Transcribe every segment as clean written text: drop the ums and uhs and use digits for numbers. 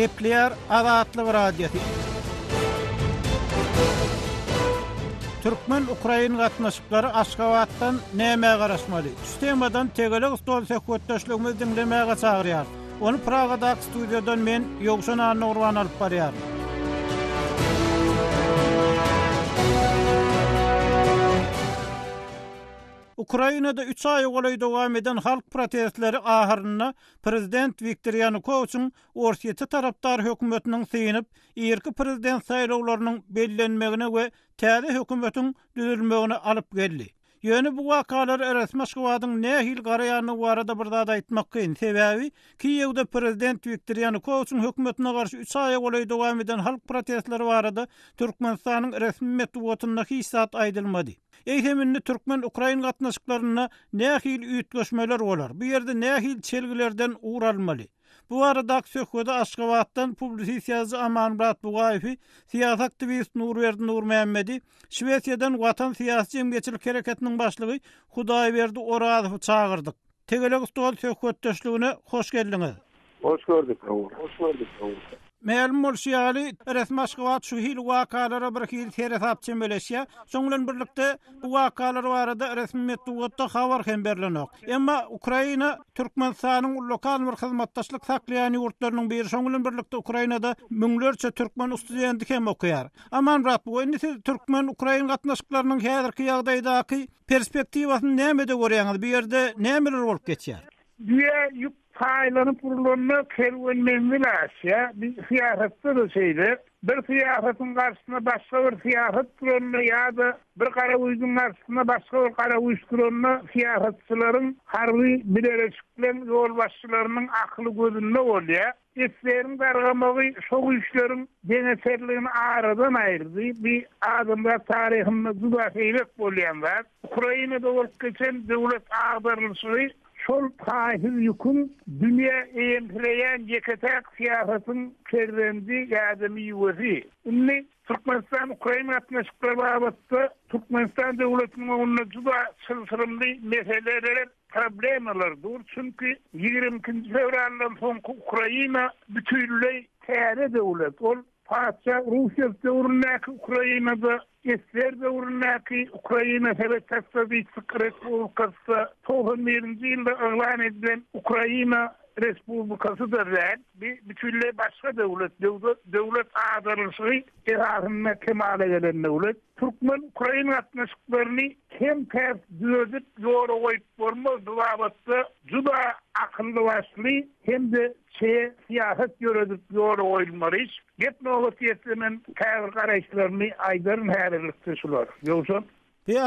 Gepler Azatlyk radiosu. Türkmen Ukraina gatnaşyklary Aşgabatdan näme garaşmaly? Sistemadan tegelik stol söhbetdeşligimizi dinlemäge çagyrýar. Onu Pragadaky studiodan men Ýogşan Anurwan alyp barýar. Ukrainada 3 ay golay dowam eden halk protestleri ahyryna prezident Viktor Yanukowyçyň Orsiýety tarapdary hökümetiniň synyp, ýerki prezident saýlawlarynyň bellenmegine we täze hökümetiň düzülmegine alyp geldi. Ýöne bu wakalar resmi Aşgabatyň nähil garaýanyny barada bir zat aýtmak kyn. Sebäbi Kiýewde prezident Viktor Yanukowyçyň hökümetine garşy 3 ay golay dowam eden halk protestleri barada Türkmenistanyň resmi metbuatynda hiçzat aýdylmady. Eýheminni Türkmen Ukraina gatnaşyklaryna nähil üýtgeşmeler bolar. Bu ýerde nähil çelgilerden uğralmaly. Bu arada söhbede Aşgabatdan publisiýaçy Amanmurat Bugaýew, siýasat aktivist Nurberdi Nurmehmedi, Şwesiýadan Watan Siýasy Jemgyýetçilik hereketiniň başlygy Hudaýberdi Orazowy çağırdyk. Tegelik stol söhbetdeşligine hoş geldiňiz. Hoş gördük. Hoş gördük. Ma'lum bolşýaly resmi Aşgabat şu hil wakalara bir hil terasap çemeleşýär. Şoňlan birlikde bu wakalar barada resmi metbuatda habar hem berlenok. Emma Ukraina Türkmenistanyň lokal bir hyzmatdaşlyk saklaýan ýurtlarynyň biri. Şoňlan birlikde Ukrainada müňlerçe türkmen studenti hem okuýar. Amanmurat, bu indi Türkmen Ukraina gatnaşyklarynyň häzirki ýagdaýdaky perspektiwasyny näme-de görýäňiz? Bu ýerde nämeler bolup geçýär? Hayların kurulunna kerwenmenmilasya bir siyasetde de şeyler. Bir siyasetin karşısına başka bir siyaset kurulunna ya da bir karavuycun karşısına başka bir karavuyç kurulunna siyasetçilerin harbi bilereşiklen yol başçılarının aklı gözünde oluyor. Eslerin gargamagy şol işlerin deneserliğini aradan ayırdı. Bir adamda tarihinde juda heýlek bolýan var. Ukrainada bolup geçen döwlet agdarlyşy şol tahir yükün dünya eýemleýän ýeketek siýasatyň kerrendi ýadymy ýüwesi. Indi Türkmenistan Ukraina gatnaşyklary babatda Türkmenistan döwletiniň onuň juda sylsyrymly meseleler problemlerdir. Çünki 22 fevraldan soňky Ukraina bütünlüği täze döwlet. Ol Paşa Rusiýa döwründe Ukrainada Esler döwründäki Ukraina Sovet Respublikasy 91-nji ýylda elan edilen Ukraina Respublikasydyr. Bütünle başga döwlet agdarlyşy erahyna kemale gelen döwlet. Türkmen Ukraina gatnaşyklaryny hem ters düzüp ýola goýup bolmaz. Bu wagtda juda akylly başly hem de siýasat ýöredip ýola goýulmaly. Gep nowatýetmen käbir garaşlaryny aýdaryn häzirlikde şular. Ýogşan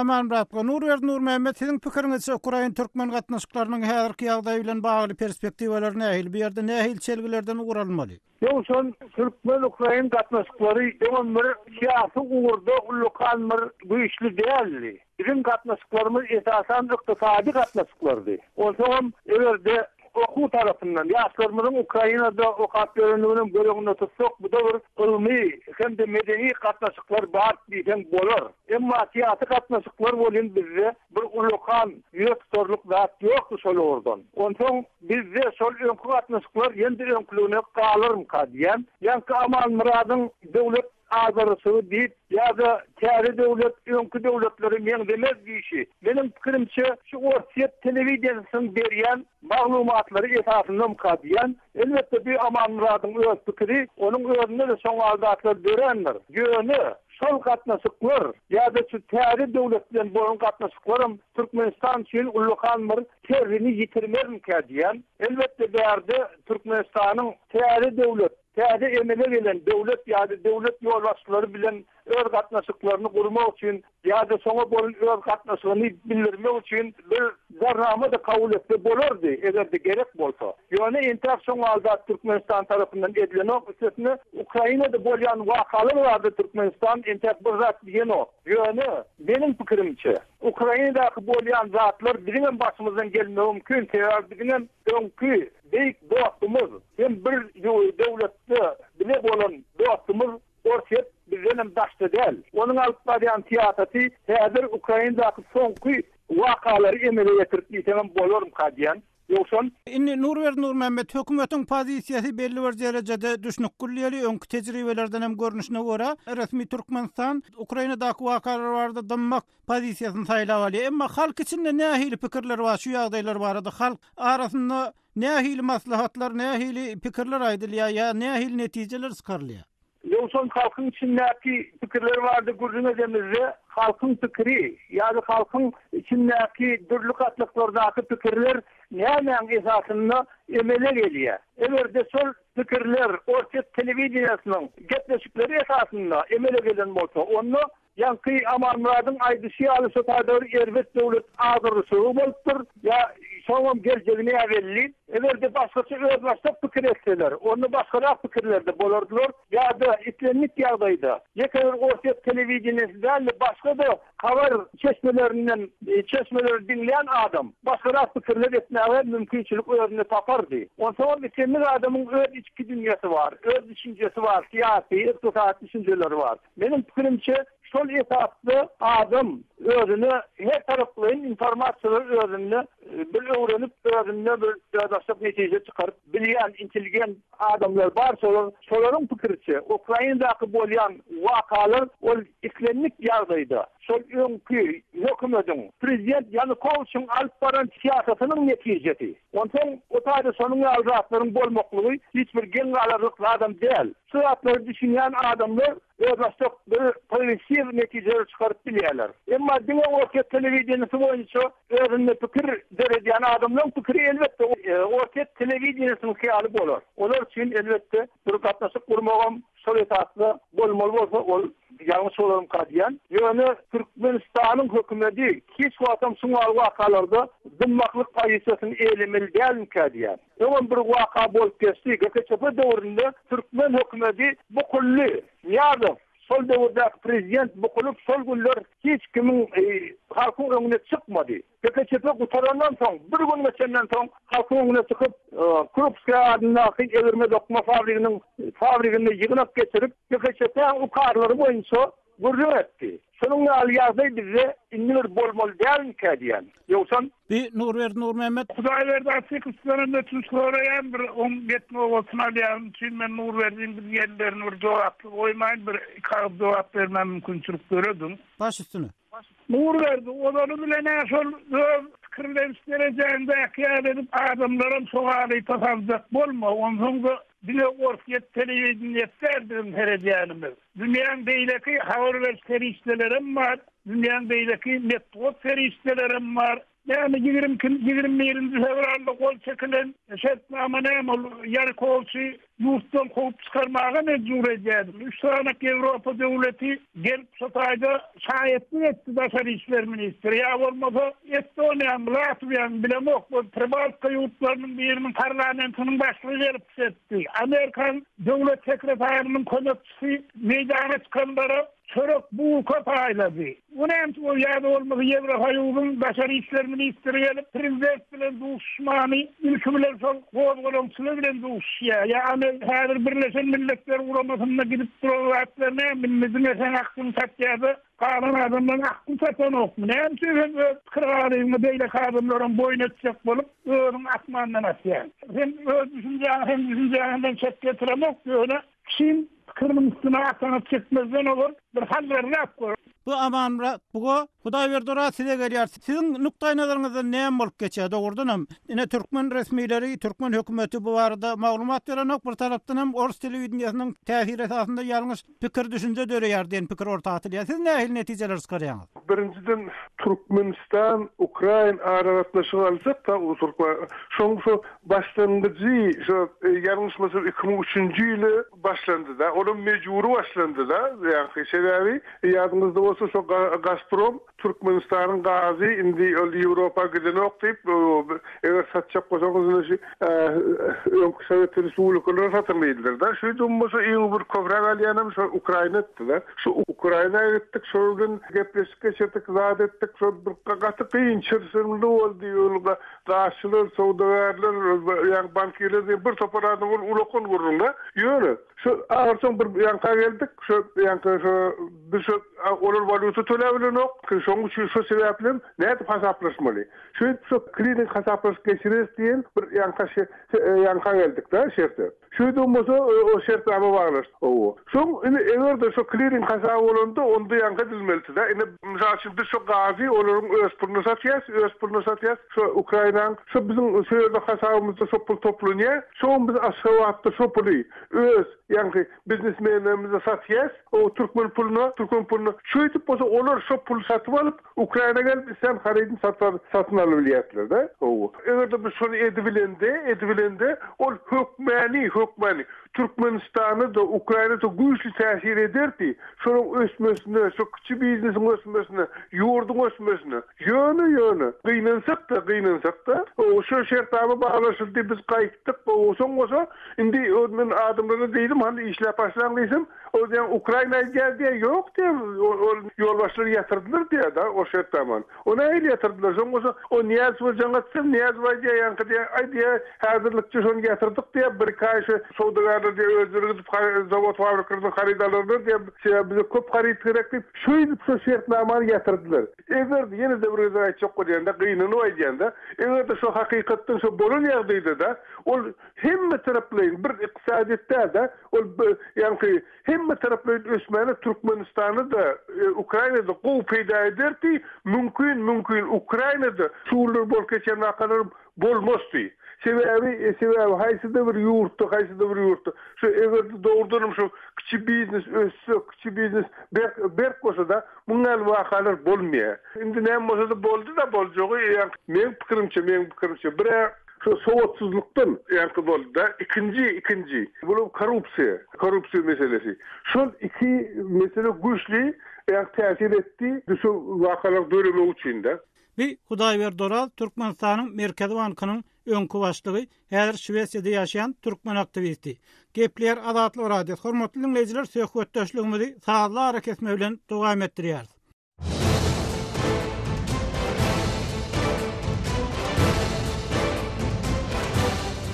Amanmurat, Nurberdi Nurmehmed, siziň pikiriňizçe Ukraina Türkmen gatnaşyklarynyň häzirki ýagdaýy bilen bagly perspektiwalar nähil? Bu ýerde nähil çelgilerden uğralmaly? Ýogşan Türkmen Ukraina gatnaşyklary ýa-da bir siýasy uğurda lokal bir güýçli däldi. Bizim gatnaşyklarymyz esasan ykdysady gatnaşyklardy. Oňa everde oku tarafından ýaşlarymyzyň Ukrainada okap görünýändiginiň bölегinde tutsak, bu da bir ilmi hem de medeni gatnaşyklar bar diýen bolar. Emma siýasy gatnaşyklar bolýan bizde bir ulkan ýurtdorluk zat ýok şol ordan. Onsoň bizde şol öňkü gatnaşyklar ýendi öňkülüne galyrmy diýen, ýa-da Amanmuradyň döwlet agdarlyşy diýip ýa-da täze döwlet öňkü döwletleri men demez diýişi. Benim pikirimçe şu Orsiýet telewiziýasynyň berýän maglumatlary esasynda mukadiýan, elbetde bir Amanmuradyň öz pikiri, onuň özüne de şoň aldatlar berenler. Ýöne şol gatnaşyklar ýa-da şu täze döwlet bilen bolan gatnaşyklarym Türkmenistan üçin ulkan bir terrini ýitirmermi diýen. Elbetde bärde Türkmenistanyň täze döwlet täze emele gelen döwlet ýa-da döwlet ýolbaşçylary bilen öz gatnaşyklaryny gurmak üçin ýa-da soňa bolan öz gatnaşyklaryny bildirmek üçin bir zarrama da kabul etdi bolardy, egerde gerek bolsa. Ýöne interaksion alda Türkmenistan tarapyndan edilen öňsüne Ukrainada bolýan wakalar bardy. Türkmenistan interakzat diýen o. Ýöne benim pikirimçe Ukrainadaky bolýan zatlar bizim başymyzdan gelmegi mümkin. Sebäbi öňkü beýik dostumuz hem bir döwletde bile bolan dostumuz Orsiýet bizden daşdy däl. Onuň alyp barýan siýasaty häzir Ukrainadaky soňky wakalary emele ýetirip ýeten bolarym diýen. Ýoksa Inni Nurwer Nurmehmet hökümetin pozisiýasy belli bir derejede düşnükgülleri öňkü tejribelerden hem görnüşine görä resmi Türkmenistan Ukrainadaky wakalarlarda dymmak pozisiýasyny saýlap alýar. Emma halk içinde nähili pikirler bar, şu ýagdaýlar barada halk arasynda nähili maslahatlar, nähili pikirler aýdylýar, ýa nähili netijeler çykarylýar. Ýoksa halkyň içindäki pikirler bardy gurjuna demizde halkyň pikiri ýa-da halkyň içindäki dürli gatlyklardaky pikirler näme esasynda emele gelýär. Egerde sol pikirler orta telewiziýasynyň gepleşikleri esasynda emele gelen bolsa, onu Yanky Aman Murad'ın aýdyşy alyşy taýdary Erbet döwlet agyrysy bolupdyr. Ya şoňam geljeğine ävelli. Egerde başgaça özbaşda pikir etseler, onu başgarak pikirlerde bolardylar. Ya-da itlenlik ýagdaýda ýeker orta telewiziýasynda başga da habar çeşmelerinden çeşmeleri dinleyen adam başgarak pikirler etmäge mümkinçilik özüne tapardy. Onsoň bitenlik adamyň öz içki dünýäsi bar, öz düşünjesi bar, syýasy, ykdysady düşünjeleri bar. Benim pikirimçe şol etapda adam özüne her taraflı informasiýalar özüne bir öwrenip özüne bir ýadaşlyk netije çykaryp bilýän intelligent adamlar bar, şolaryň pikirçe Ukrainadaky bolýan wakalar ol iklenlik ýagdaýda şol öňkü hökümetiň prezident Yanukowyçyň alyp baran siýasatynyň netijesi. Ondan o taýda şonuň ýaldaşlaryň bolmaklygy hiç bir geň galarlyk adam däl. Şuatlary düşünýän adamlar özbaşda bir progressiv netijeler çykaryp bilýärler. Emma diňe orta telewiziýasy boýunça özüne pikir derejäne adamlaryň pikiri elbetde orta telewiziýasynyň hyýaly bolar. Olar üçin elbetde bir gatnaşyk gurmagam şol etapda bolmaly bolsa ol ýalňyş bolarym kadýan. Ýöne Türkmenistanyň hökümeti hiç wagtam şuňal wakalarda dymmaklyk pozisiýasyny elemeli dälmi kadýan. Ýa-da bir waka bolup geçdi. GKÇP döwründe Türkmen hökümeti bu kully ýa-da sol döwürde prezident bu kulup sol günler hiç kimin halkyň öňüne çykmady. GKÇP gutarandan soň bir gün geçenden soň halkyň öňüne çykyp Krupska adyndaky egerme dokma fabrikasyny ýygnap geçirip GKÇP ukarlary boýunça gurrun etdi. Şonuň ýaly bize indir bolmaly dälmi kadýan. Ýoksa Nurwer Nurmehmet Hudaý berdi açyk üstlerinde soraýan bir 17 bolsun alýan üçin men Nurwerdiň bir ýerlerini bir jogaply goýmaýyn bir kağıt jogap bermem mümkinçilik göredim. baş üstüne. Nurwerdi onuň bilen şol kirlenişlerinde ähkiyat edip adamlaryň soňaly tasawwurjak bolma. Onsoňda dile orfiyet telewiziýasynda herediýanymyz. Dünýäň beýleki habar berişlerim bar, dünýäň beýleki network ferişlerim bar. Yani 20 fevralda kol çekilen şertname Yanukowyçy yurtdan kovup çıkarmaga mecbur edýärdi. 3 tane Ýewropa döwleti gelip sotaýda şahyetlik etdi Daşary işler ministri. Ya bolmasa Estoniýa, Latwiýa bilemok bu Pribaltika ýurtlarynyň biriniň parlamentynyň başlygy berip setdi. Amerikan döwlet sekretärinyň konakçysy meýdana çykandara çörek bu kapaýlady. Onem o ýa-da bolmasa Ýewropa ýurdunyň Daşary işler ministri gelip prezident bilen duşmany ülkeler sol gowgolumçylyk bilen duşýar. Yani her Birleşen Milletler Uramasyna gidip durýarlar, bizim sen hakkını satýardy. Kalan adamların hakkını satan okmu. Näme üçin kırgaryny beýle adamlaryň boýuna çyk bolup öňüň atmandan atýar. Hem öz düşünjäňden çekip getirmek ýöne kim kırmızı üstüne atana çekmezden olur. Bir hallerini yapıyor. Bu Aman Murat, bu Hudaý berdi size gelýär. Siziň nukdaý nazaryňyzda näme bolup geçýär? Dogrudan hem ine Türkmen resmileri, Türkmen hökümeti bu barada maglumat berenok, bir tarapdan hem Orus telewiziýasynyň täsiri esasında ýalňyş pikir düşünje döreýär diýen pikir orta atylýar. Siz nähili netijeler çykarýaňyz? Birinciden Türkmenistan, Ukraina araratlaşygy alsak da şoňsy başlangyjy şu ýalňyşmasy 2003-nji ýyly başlandy da, onun mecburi başlandy da. Ýa-ni sebebi ýadymyzda bolsa şu Gazprom Türkmenistanyň gazy indi Ýewropa giden okdyp eger satjak bolsaňyz öňkü Sowet Respublikalarına satylýardylar da. Şu bolsa iň bir köprek alýanam şu Ukraina'dy da. Şu Ukraina'ya gittik, şoňdan gepleşip geçirdik, zat etdik, şu bir gaty kıyın çyrşyrly boldy ýolda. Gaşçylar, sowdagarlar, ýa-ni bankirler bir topar adam ulakon gurrunda. Ýöne Şu ağırson bir yanka geldik. Şu yanka şu olur valuta tölebilen ok. Şoňa şu sebäplen näde hasaplaşmaly. Şu klinik hasaplaş geçiriz diýen bir yanka geldik da şerde. Şu durmasa o şerde ama varlar. O. Şu eger de şu klinik hasap bolanda onda yanka dilmeldi da. Mesela şimdi şu gazi olurun öz pulunu satyas. Şu Ukraynaň şu bizim şöyle hasabımızda şu pul toplanýar. Şu biz aşawatda şu pulu öz yani biznesmenlerimize satyas. O Türkmen pulunu şu etip bolsa olar şu pul satyp alıp Ukraynaga gelip sen haridin satın alabiliyorlar da. O. Eger de biz şunu edibilende ol hükmani Türkmenistan'ı da Ukrayna'da güçlü täsir ederdi. Şonun ösmesine, şu küçük biznesin ösmesine, yurdun ösmesine, yönü. Gıynansak da, o şu şertama bağlaşıldı, biz kayıttık, o son olsa, indi men adımlarına değilim, hani işler başlandıysam, o zaman Ukrayna'ya geldi, yok diye, yol başları yatırdılar diye da, o şertaman. Ona öyle yatırdılar, son olsa, o Niyaz var canlatsın, Niyaz var diye, yankı diye, ay diye, hazırlıkçı şunu yatırdık diye, bir kayışı, Soğudagarda diye özürü zavod fabrikalarının haridalarını diye bize köp harit gerekli. Şu şertnamanı yatırdılar. Eger yine de bir özel çok koyanda kıyınını oýanda, eger de şu hakikatten şu bolun ýagdaýda da ol hemme taraplaryň bir iqtisadiýetde da ol yani hemme taraplaryň ösmäni Türkmenistan'ı da Ukrayna'da gowy peýda ederdi. Mümkün Ukrayna'da şuurlar bol geçen wakalar bolmasdy. Sebebi haysıda bir yurttu. Şu eger doğrudanım şu küçük biznes berk olsa da bunlar vakalar bolmaýar. Indi näme bolsa da boljogy ýa men pikirimçe bir şu sowatsızlıktan ýa boldy da ikinci bu korrupsiya meselesi. Şu iki mesele güçlü ýa täsir etdi şu vakalar döremek üçin de. Bir Hudaýber Doral Türkmenistanyň Merkezi Bankynyň öňkü başlygy, häzir Şwesiýada ýaşaýan türkmen aktivisti. Gepler Adatly radio. Hormatly dinleýijiler, söhbetdeşligimizi sağly hareketme bilen dowam etdirýär.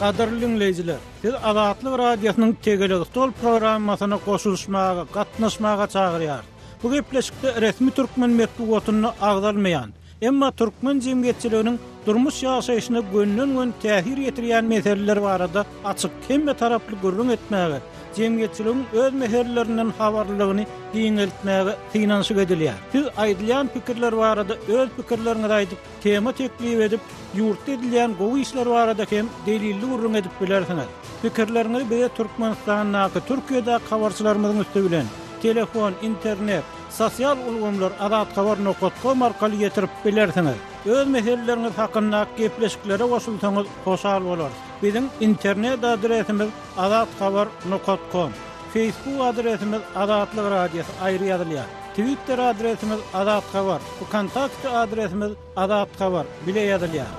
Qadarly dinleýijiler, siz Adatly radiosynyň Tegelik Tol programmasyna goşulmaga, gatnaşmaga çagyrýar. Bu gepleşikde resmi türkmen medeniýetini agdalmaýan, emma türkmen jemgyýetçiliginiň durmuş ýaşaýyşyna gönlün täsir ýetirýän meseleler barada açyk hemme taraply görüň etmäge, jemgyýetçiligiň öz meselelerinden habarlygyny giňeltmäge finansyk edilýär. Siz aýdylýan pikirler barada öz pikirleriňizi aýdyp, tema teklip edip, ýurtda edilýän gowy işler barada hem delilli urun edip bilersiňiz. Pikirleriňizi bize Türkmenistanyň, Türkiýede habarçylarymyzyň üstü bilen telefon, internet, sosial ulgamlar adatkabar.com arkaly getirip bilersiňiz. Öz meseleleriňiz hakynda gepleşiklere goşulsaňyz hoşal bolar. Bizim internet adresimiz adatkabar.com, Facebook adresimiz Adatly Radio aýry ýazylýar. Twitter adresimiz adatkabar, kontakt adresimiz adatkabar bile ýazylýar.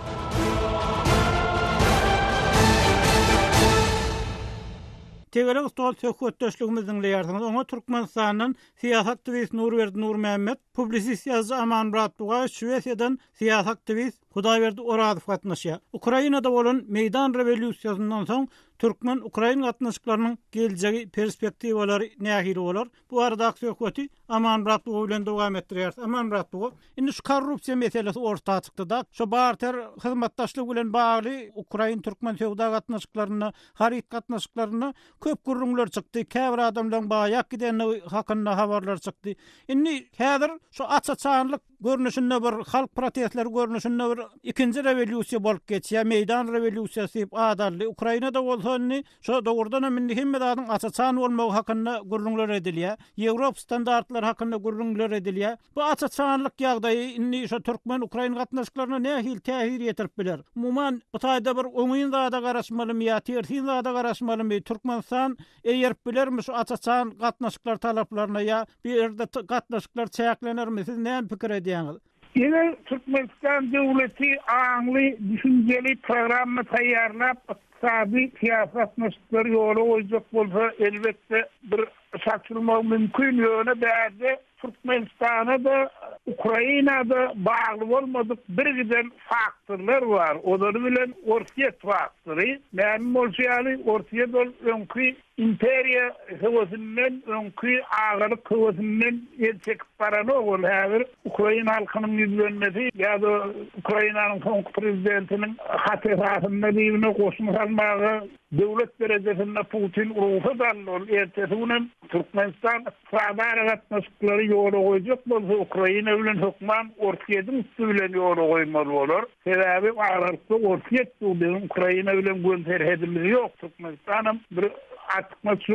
Tegelik Tol söhbetdeşligimizi dinleýärsiňiz. Oňa Türkmenistanyň siýasat aktivisti Nurberdi Nurmämmet, publisist ýazgy Aman Muratova, Şwesiýadan siýasat aktivist Hudaýberdi Oradow gatnaşýar. Ukrainada bolan meýdan rewolýusiýasyndan soň Türkmen Ukraina gatnaşyklarynyň geljegi perspektiwalary nähili bolar. Bu arada söhbeti Aman Muratova bilen dowam etdirýär. Aman Muratova, indi şu korrupsiýa meselesi ortaga çykdy da, şu barter hyzmatdaşlyk bilen bagly Ukraina Türkmen söwda gatnaşyklaryna, harit gatnaşyklaryna köp gurrunlar çykdy. Käbir adamlaryň baýak gideni hakynda habarlar çykdy. Indi häzir şu açaçanlyk görnüşinde bir halk protestleri görnüşinde bir ikinci rewolýusiýa bolup geçýär. Meýdan rewolýusiýasy diýip adally Ukrainada bolsany şu dogurdan hem medadyň açaçan bolmagy hakynda gurrunlar edilýär. Ýewrop standartlar hakynda gurrunlar edilýär. Bu açaçanlyk ýagdaýy indi şu Türkmen Ukraina gatnaşyklaryna nähil täsir ýetirip biler. Umuman bu taýda bir oňyň da garaşmalymy ýa tersin da garaşmalymy Türkmenistan eýerip bilermi şu açaçan gatnaşyklar talaplaryna ýa bir ýerde gatnaşyklar çäklenirmi? Siz näme pikir edýäňiz? Yine Türkmenistan devleti aňly düşünjeli programma taýýarlap iktisadi siyasat meseleleri yolu koyacak bolsa elbette bir saçılma mümkün yöne bäde Türkmenistan'a da Ukrayna'da bağlı olmadık bir giden faktörler var. Onları bilen Ortiyet faktörü. Mənim olşayalı Ortiyet önkü imperiya hevesinden, önkü ağırlık hevesinden çekip paranı ol. Her Ukrayna halkının yüzlenmesi ya da Ukrayna'nın son prezidentinin hatırasında deyimine koşmuş almağı devlet derecesinde Putin ruhu dallı. Ertesinden Türkmenistan sağda katnaşıkları yolu koyacak bolsa Ukrayna bilen hükman Ortiyet'in üstü bilen yolu koymalı olur. Sebebi ağırlıklı Ortiyet benim Ukrayna bilen gönterhedimiz yok. Türkmenistan'ın bir atması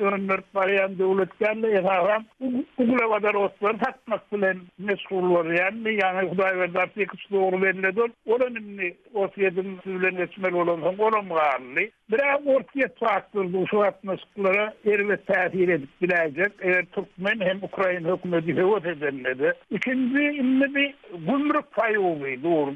önümler barayan devletlerle esasen uğulavadar otlar takmak bilen mesullar yani Huday verdi artık doğru veriledi. Oranımlı Ortiyet'in bilen geçmeli olan olamağırlı. Biraz Ortiyet faktörü şu atmasıklara elbet tahir edip bilecek. Eğer Türkmen hem Ukrayna hükümeti hevet edenledi. İkinci bir gümrük payı doğru.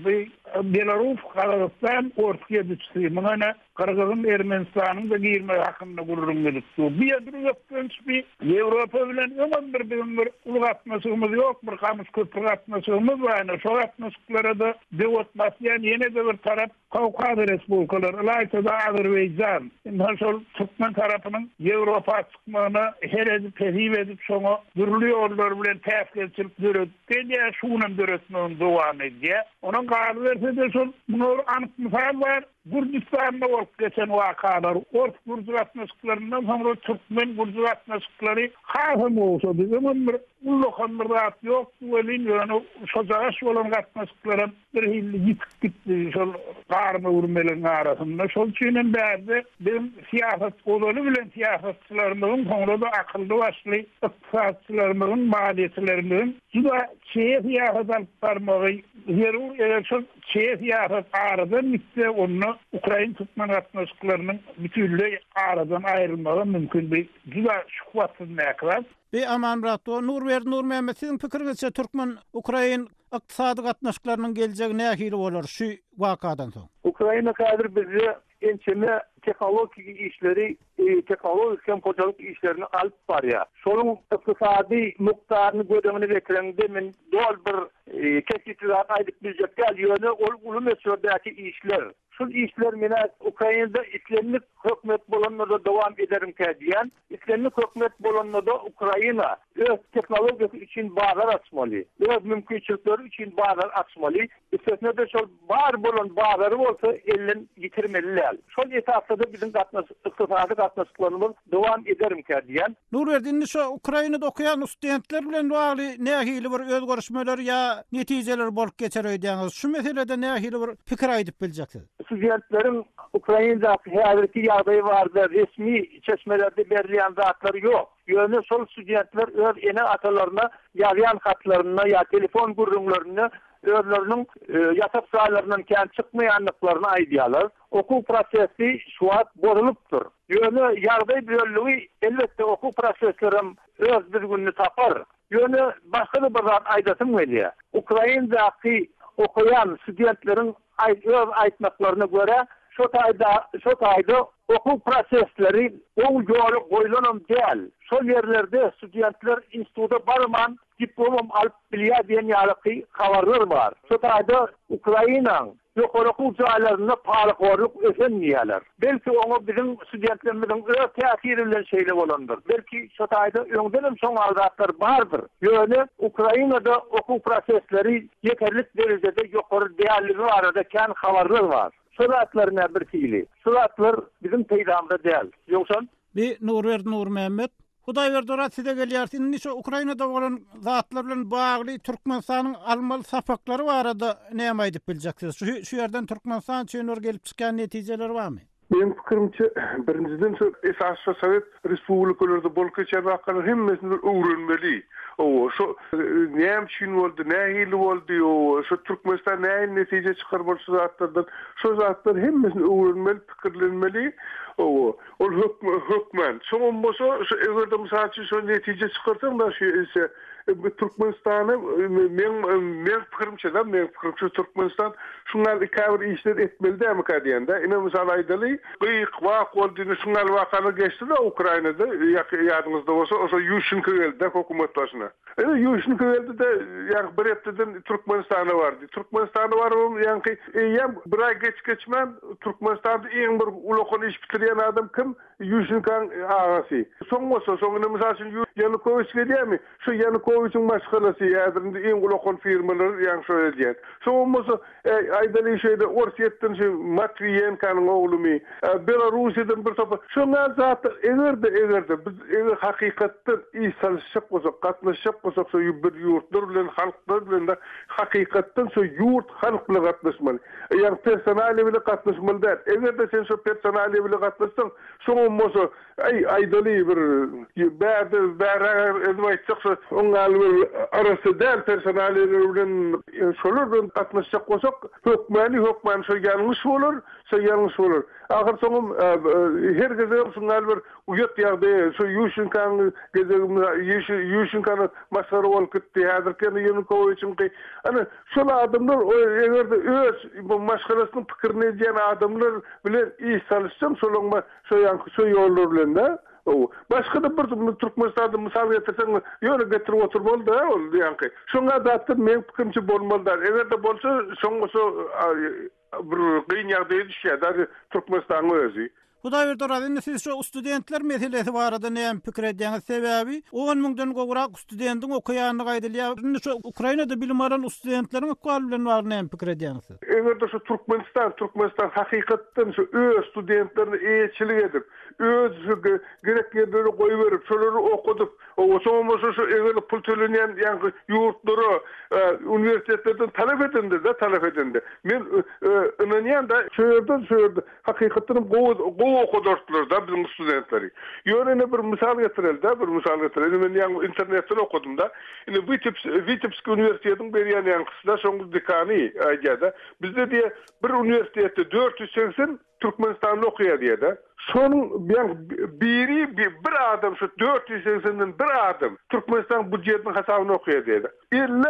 Belarus, Kazakistan, Ortiyet üstüymüne Kırgız'ın Ermenistan'ın da girme hakkında gururun gelipti. Bir adım yaptığınız bir Avrupa bilen ömür bir ulu atmasığımız yok. Bir kamus köprü atmasığımız var. Yani şu atmasıklara da devlet basyan yine de bir taraf Kavkaz Respublikaları, Alayta da Azerbaycan. Nasıl Türkmen tarafının Avrupa çıkmağına her edip tehip edip sonra dürülüyorlar bilen tefkirçilik dörötten ya şunun dörötmenin devam ediyor. Onun kararı verse de son bunu anık misal var. Gürcistan'da olup geçen vakalar, Orta Gürcü atmasıklarından sonra Türkmen Gürcü atmasıkları hazım olsa bizim bir ullukanlı rahat yok. Velin yani socağış olan atmasıkların bir hilli gitti. Şol karma vurmelerin arasında. Şol çinin bärde benim siyaset odalı bilen siyasetçilerimizin sonra da akıllı başlı iktisatçılarımızın, maliyetlerimizin juda şeye siyaset alıp parmağı zerur eğer şol şeye siyaset aradan bitti onu Ukrayna Türkmen atmasıklarının bütünlüğü aradan ayrılmağı mümkün bir juda şükvatsız näklar. Bir aman rato Nur Mehmet sizin pikirinizçe Türkmen Ukrayna iqtisadi gatnaşyklarynyň geljegi nähili bolar şu wakadan soň? Ukrayna kadar bizi ençeme teknolojik işleri, teknolojik hem kocalık işlerini alıp var ya. Şonun iqtisadi miktarını gödemini getirende men dol bir kesitler aydık bilecek gel yönü ulu mesuldaki işler. Şu işler mene Ukrayna'da İslamik hükümet bolanlarda devam ederim diyen, İslamik hükümet bolanlarda Ukrayna öz teknolojisi için bağlar açmalı. Öz mümkünçilikleri için bağlar açmalı. İstasına da şol bağır bolan bağları olsa elin yitirmeliler. Şol esasında da bizim iqtisadi katnaşıklarımız devam ederim diyen. Nurverdi şu Ukrayna'da okuyan studentler bilen bağlı nähili bir öz görüşmeler ya neticeler bolup geçer öýdäňiz. Şu meselede nähili bir pikir aýdyp biljeksiniz. Studentlerin Ukrayna'da hayaleti yağdayı vardı. Resmi çeşmelerde belirleyen zatları yok. Yönü sol studentler öz ene atalarına, yağlayan hatlarına, ya telefon gurrunlarına, özlerinin yatak sahalarından kendi çıkmayanlıklarına aydiyalar. Okul prosesi şu an bozuluptur. Yönü yağday bölüğü elbette okul proseslerim öz bir gününü tapar. Yönü başka da bir zat aydasın veriyor. Ukrayna'daki okuyan studentlerin öz aytmaklarına göre şu tayda okul prosesleri o yolu koyulanım değil. Şu yerlerde studentler instituda barman diplomam alıp bilya diyen yalıkı havarlar var. Şu tayda Ukrayna'nın yukarı kucalarına palıkorluk ösenmiyorlar. Belki onu bizim studentlerimizin öz tehirle şeyle olandır. Belki şu tayda öngdenim son aldatlar vardır. Yönü Ukrayna'da okul prosesleri yeterlik derecede yukarı değerli arada kendi havarlar var. Suratlarına bir fiili. Suratlar bizim peydamda değil. Yoksa bir Nur Mehmet Huday verdi size gelýärsin. Niçe Ukrayna'da bolan zatlar bilen bagly Türkmenistanyň almaly sapaklary barada näme aýdyp biljeksiniz? Şu ýerden Türkmenistan üçin gelip çykan netijeler barmy? Benim fikrimçe birinciden şu esaslı Sovet Respublikalarında bol geçen vakalar hemmesini öğrenmeli. O şu neyem Çin oldu, nehili oldu, o şu Türkmenistan neyin netice çıkarmalı şu zatlardan, şu zatlar hemmesini öğrenmeli, fikirlenmeli. O hükmen. Son olmasa şu evde misal şu netice çıkarsan da şu ise Türkmenistan'ı men fikrimçe Türkmenistan şunlar ikabir işler etmeli de mi kadiyanda? Ine misal aydaly gıyık vaq olduğunu şunlar vaqanı geçti de Ukrayna'da yadınızda olsa o Yushchenko geldi hukumet başına. Yushchenko geldi de yani bir hepteden Türkmenistan'a vardı. Türkmenistan'a var yani bir ay geçmem Türkmenistan'da en bir ulaqon iş bitiriyen adam kim? Yushchenko'nun ağası. Soňra misal üçün Yanukovych gedýärmi? Şu Yanukovych'in başgalası ýadyrynda en ulaqon firmalar ýa-ni şöyle diýär. Soňra aydaly şeýde Orsetden şu Matviyenkanyň oglumy, Belarusya'dan bir topa. Şoňa zat egerde biz hakykatdan ýa-salşyk bolsak, gatnaşyk bolsak, şu bir ýurtlar bilen, halklar bilen de hakykatdan şu ýurt halk bilen gatnaşmaly. Ýa-ni personaly bilen gatnaşmaly däl. Egerde sen şu personaly bilen gatnaşsaň, şoňra aydaly bir bäre edip ongal arasy däl personalleri bilen şolardan gatnaşyk bolsak hökmani şo ýalňyş bolar. Ahir soňum her geze şungal bir uyat ýagdaý şo Yushchenko'ny masara bolup gitdi. Häzirki Yanukovych'in ana şol adamlar egerde öz bu maşgalasyny pikirini diýen adamlar bilen iş salysam şolaňma şo ýollar bilen de başga da bir Türkmenistan'da misal getirsen ýöne getirip oturmaly da ol diýenki. Şoňa zatda men pikirçi bolmaly da. Egerde bolsa şoňa bir gyn ýagdaýa düşýär Türkmenistan'ın özü. Hudaý berdi, siz şu studentler meselesi barada näme pikir edýäňiz sebäbi 10 000dan gowrak studentiň okuýanyny gaýdylýar. Şu Ukrainada bilim alan studentleriň okul bilen bar näme pikir edýäňiz? Egerde şu Türkmenistan hakykatdan şu öz studentlerini eýetçilik edip, öz gerek ýerlere goýup berip, şolary okudyp, oşoňa şu egerde pul tölenýän ýa-ni ýurtlary uniwersitetlerden talep edildi. Men inanýan da şöýerden hakykatdan gowy okudurtlar da bizim studentleri. Ýöne bir misal getirelim. Men ýa internetden okudum da. Ine Vitebsk Üniversitetiň berýän ýa-ni şoňky dekany aýda. Bizde diýe bir uniwersitetde 480 Türkmenistan'da okuyor diye de. Şonun bir adam şu 480'den bir adam Türkmenistan budjetinin hesabını okuyor diye de. 50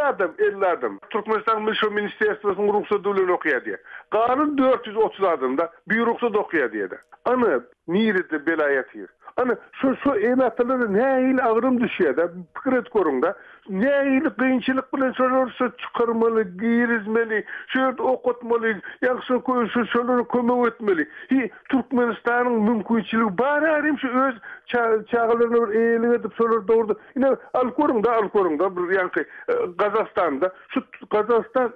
adam Türkmenistan Milli Ministerstwosuyň ruhsaty bilen okuyor diye. Galan 430 adam da bir ruhsat okuyor diye de. Ana nirede belaýatyr. Ana şu enatlary nähil agrym düşýär da pikir et görüň da. Nähil gynçylyk bilen şolary çykarmaly, girizmeli, şöyle okutmaly, ýa-ni şolary kömek etmeli. Türkmenistanyň mümkinçiligi bar hem şu öz çağlaryny bir eýlik edip şolary dogurdy. Ine al görüň da bir ýa-ni Gazakstanda şu Gazakistan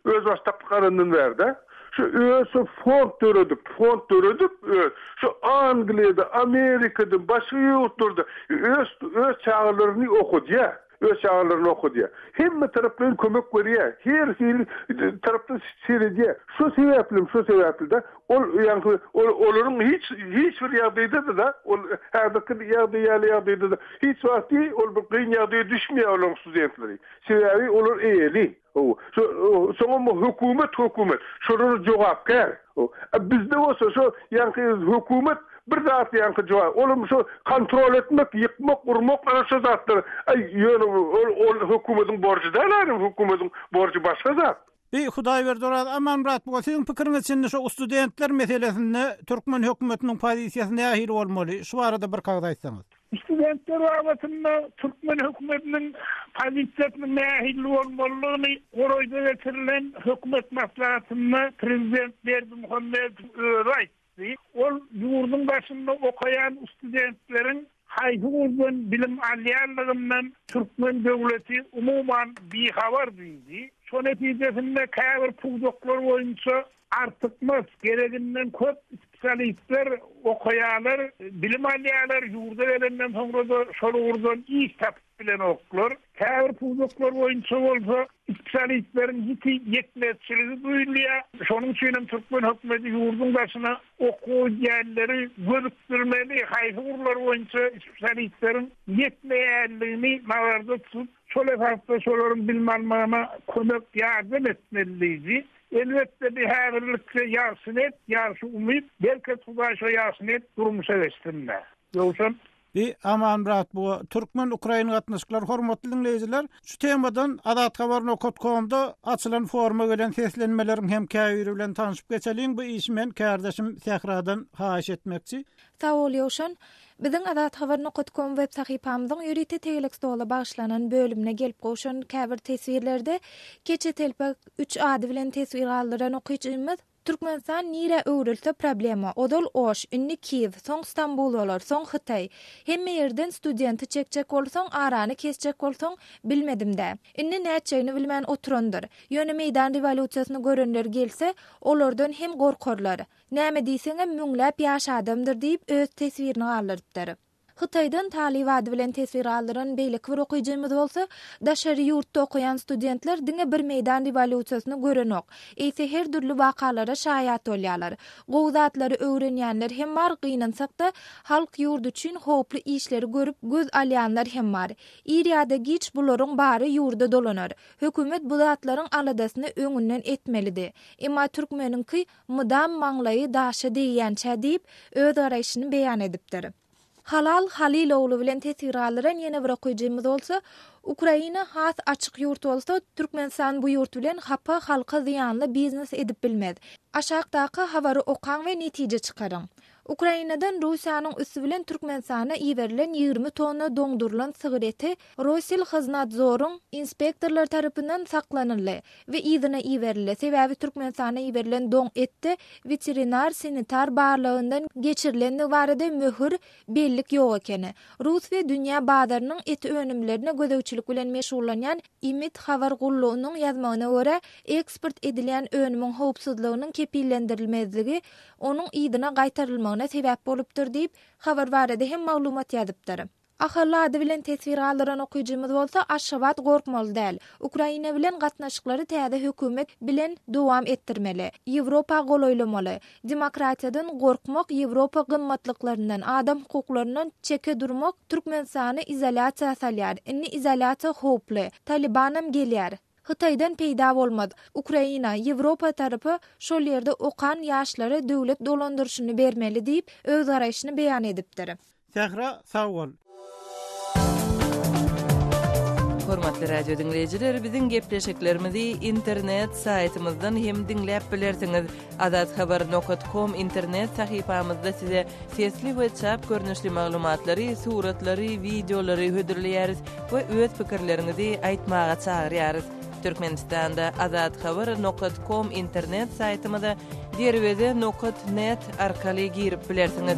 öz baştaklyklaryny berdi. Şu öz fond törüdüp şu Angliýada, Amerika'da, başga ýurtlarda öz çağlaryny okudy. Hemme tarapdan kömek berýär. Her tarapdan seredýär. Şu sebäpli de olaryň hiç bir ýagdaýda da häzirki ýagdaýda da hiç wagty ol bir gyn ýagdaýa düşmeýär olan studentleri. Sebäbi olar eýeli. Soňra hökümet şolary jogapkär. Bizde bolsa şu ýa-ni hökümet bir zat ýa-ni jogap. Olum şu kontrol etmek, ýykmak, urmak şu zatlar. Ol hökümetiň borjy däl, hökümetiň borjy başga zat. Hudaý berdi, aman Murat, bu siziň pikiriňiz içinde şu studentler meselesinde Türkmen hökümetiniň pozisiýasy nähili bolmaly? Şu arada bir kagda aýtsaňyz. Studentler wagtynda Türkmen hökümetiniň pozisiýasyny nähili bolmalygyny goroýda getirilen hökümet maslahatyny prezident Berdimuhammedow öýretdi. Ol ýurdun başynda okaýan studentleriň haýhurdan bilim alýanlygyndan Türkmen döwleti umuman bihabar diýdi. Şo netijesinde käbir puldoklar boýunça artykmaz gereginden köp spesialistler, okaýanlar, bilim alýanlar ýurda gelenden soňra da şol urdan iş tapyp bilen oklar. Käbir puldoklar boýunça bolsa spesialistleriň ýetmezçiligi duýulýar. Şonuň üçin Türkmen hökümeti ýurdun başyna okuw ýerleri görükdirmeli, haýhurlar boýunça spesialistleriň ýetmeýänligini nazarda tutup şol esasda şolaryň bilim almagyna kömek ýardym etmeligi. Elbette bir häzirlikle ýarşyn et, ýarşy umyt, belki Hudaý şo ýarşyn et durmuşa geçsinler. Ýoksa Bir aman brat bu Türkmen Ukrayna gatnaşyklar hormatly dinleyijiler şu temadan adathabar.com'da açylan foruma gelen seslenmelerin hem käýüri bilen tanyşyp geçelim. Bu işmen kardeşim Sehra'dan haýyş etmekçi. Sağ ol Ýoşan. Biziň adathabar.com web sahypamyzyň ýörite tegelik stola başlanan bölümine gelip goşan käbir tesvirlerde keçe telpak 3 ady bilen tesvir aldyran okuyjymyz Türkmenistan nire öwrülse problema. Odol oş, inni Kiev, soň Stambul bolar, soň Hytay. Hemme ýerden studenti çekjek bolsaň, arany kesjek bolsaň, bilmedim-de. Inni näçeýini bilmän oturandyr. Ýöne meýdan rewolýusiýasyny görenler gelse, olardan hem gorkarlar. Näme diýseňem müňläp ýaşadymdyr diýip öz teswirini aldyrypdyr. Hytaýdan talyp ady bilen tesvir aldyran beýlik bir okuyjymyz bolsa, daşary ýurtda okuyan studentler diňe bir meýdan rewolýusiýasyny görenok. Eýse her türlü wakalara şaýat bolýarlar. Gowzatlary öwrenýänler hem bar gynansak-da halk ýurdu üçin hoply işleri görüp göz alýanlar hem bar. Ýerde giç bularyň bary ýurda dolanar. Hökümet bu zatlaryň aladasyny öňünden etmelidi. Emma türkmeniňki mydam maňlaýy daşa diýýänçä diýip öz garaýşyny beýan edipdir. Halal Halilowlu bilen tesvir aldyran ýene bir okuyjymyz bolsa, Ukraina has açyk ýurt bolsa, Türkmenistan bu ýurt bilen hapa halka ziýanly biznes edip bilmez. Aşagdaky habary okan we netije çykaryň. Ukrainadan Russiýanyň üstü bilen Türkmenistana iýerilen 20 tonna doňdurulan sigareti Rosil Hyznadzoryň inspektorlar tarapyndan saklanyldy we ýygyna iýerildi. Sebäbi Türkmenistana iýerilen doň etde veterinar sanitar barlygyndan geçirilen barada möhür bellik ýok ekeni. Rus we dünýä bazarynyň et önümlerine gözegçilik bilen meşgullanýan Imit Havargullunyň ýazmagyna görä, eksport edilen önümiň howpsuzlygynyň kepillendirilmezligi onuň ýygyna gaýtarylmagyna sebäp bolupdyr diýip habar barada hem maglumat ýazypdyr. Ahalla ady bilen tesvir aldyran okuyjymyz bolsa, Aşgabat gorkmaly däl. Ukraina bilen gatnaşyklary täze hökümet bilen dowam etdirmeli. Ýewropa golaýlamaly. Demokratiýadan gorkmak, Ýewropa gymmatlyklarynyň, adam hukuklarynyň çeke durmak Türkmenistany izolasiýa salýar. Inni izolasiýa hoply. Talibanam gelýär. Hytaýdan peýda bolmady. Ukraina, Ýewropa tarapy şol ýerde okan ýaşlary döwlet dolandyrşyny bermeli diýip öz garaýşyny beýan edipdir. Sehra sağ ol. Hormatly radio dinleyijiler, biziň gepleşiklerimizi internet saýtymyzdan hem dinläp bilersiňiz. adathabar.com internet sahypamyzda size sesli we çap görnüşli maglumatlary, suratlary, videolary hödürleýäris we öz pikirlerinizi aýtmaga çagyrýarys. Türkmenistanda adathabar.com internet saýtymyza derwede.net arkaly girip bilersiňiz.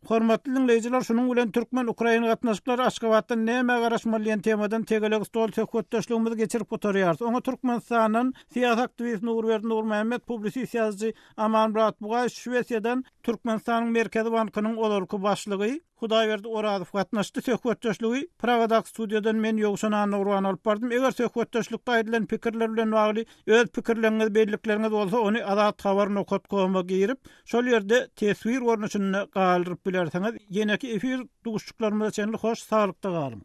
Hormatly dinleyijiler, şunun bilen Türkmen Ukraina gatnaşyklary Aşgabatdan näme garaşmaly temadan tegelik stol söhbetdeşligimizi geçirip oturýarys. Oňa Türkmenistanyň siýasat aktivisti Nurberdi Nurmahmet, publisiýasy Aman Murat Bugay Şwesiýadan Türkmenistanyň Merkezi Bankynyň olarky başlygy Hudaýberdi Orazow gatnaşdy söhbetdeşligi Pragadak studiýadan men Ýogşan Anurwan alyp bardym. Eger söhbetdeşlikde aýdylan pikirler bilen bagly öz pikirleriniz, bellikleriniz bolsa, ony adathabar.com'a girip şol ýerde tesvir görnüşini galyryp bilersiňiz. Ýene-ki efir duguşçuklarymyza çenli hoş, saglykda galyn.